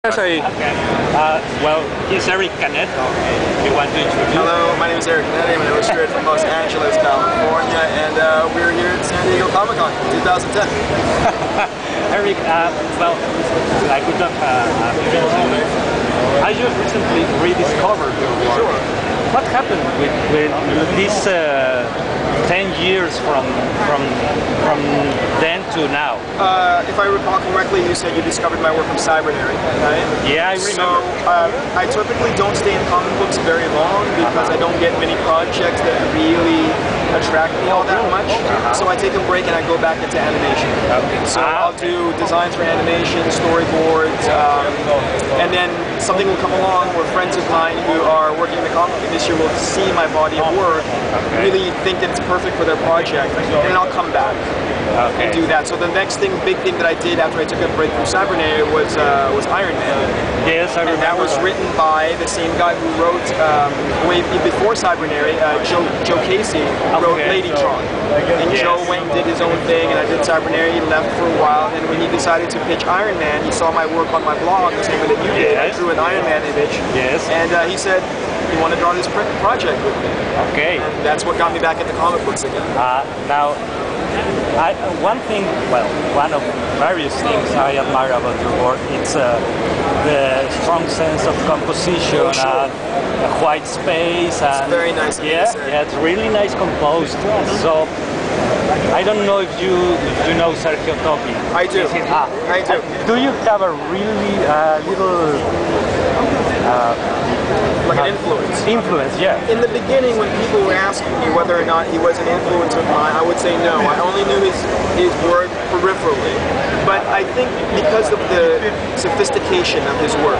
Well, he's Eric Canete. You want to introduce? Hello, my name is Eric Canete. I'm an illustrator from Los Angeles, California, and we're here at San Diego Comic-Con 2010. Eric, well, I could talk I just recently rediscovered your work. Sure. What happened with these 10 years from then to now? If I recall correctly, you said you discovered my work from Cybernary, right? Yeah, I remember. So I typically don't stay in comic books very long because I don't get many projects that really attract me all that much. So I take a break and I go back into animation. So I'll do designs for animation, storyboards, and then something will come along where friends of mine who are working in the comic industry will see my body of work, really think that it's perfect for their project, and then I'll come back and do that. So the next big thing that I did after I took a break from Cybernary was Iron Man. Yes, I remember. And that was written by the same guy who wrote, way before Cybernary, Joe Casey, who wrote Ladytron. And Joe went and did his own thing, and I did Cybernary, he left for a while, and when he decided to pitch Iron Man, he saw my work on my blog, the same way that you did. I drew an Iron Man image, and he said, you want to draw this project with me. Okay. And that's what got me back into comic books again. Now, one thing, well, one of various things I admire about your work, it's the strong sense of composition and white space. It's very nice. Yeah, it's really nice composed. So, I don't know if you know Sergio Topi. I do. I do. Do you have a really little like an influence? Influence, yeah. In the beginning, when people were asking me whether or not he was an influence of mine, I would say no. I only knew his work peripherally. But I think because of the sophistication of his work,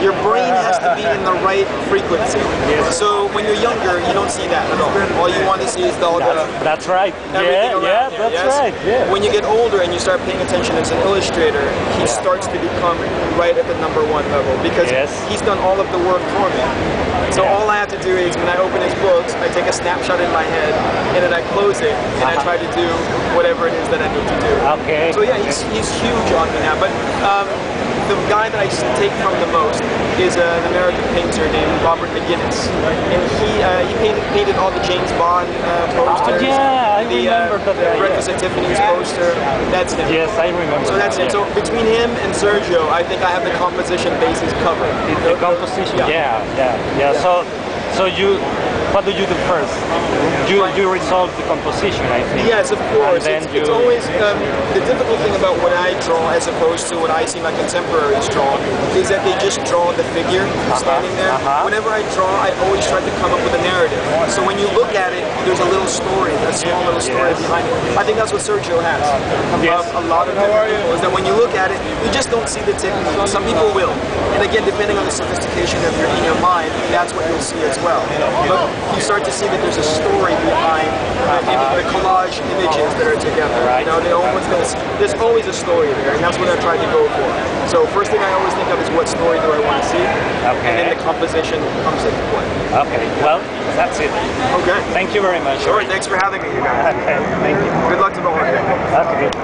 your brain has to be in the right frequency. So when you're younger, you don't see that at all. All you want to see is that's right. Right. Yeah. When you get older and you start paying attention as an illustrator, he starts to become right at the #1 level because he's done all of the work for me. So all I have to do is when I open his books, I take a snapshot in my head and then I close it and I try to do whatever it is that I need to do. Okay. So yeah, he's huge on me now. But the guy that I take from the most is an American painter named Robert McGinnis, and he painted all the James Bond posters. I remember the Breakfast at Tiffany's poster. That's him. Yes, I remember. So that's it. So between him and Sergio, I think I have the composition basis covered. The composition, yeah. So what do you do first? You resolve the composition, I think. Yes, of course. It's always the difficult thing about what I draw as opposed to what I see my contemporaries draw is that they just draw the figure standing there. Whenever I draw, I always try to come up with a narrative. So when you look at it, there's a little story, a small little story behind it. I think that's what Sergio has. A lot of people is that when you look at it, you just don't see the technique. Some people will. And again, depending on the sophistication of your mind, that's what you'll see as well. But you start to see that there's a story behind the collage images that are together. You know, there's always a story there, and that's what I tried to go for. So first thing I always think of is what story do I want to see, and then the composition comes into play. Okay, well, that's it. Okay. Thank you very much. Sure, thanks for having me, you guys. Okay, thank you. Good luck to the whole thing. Okay.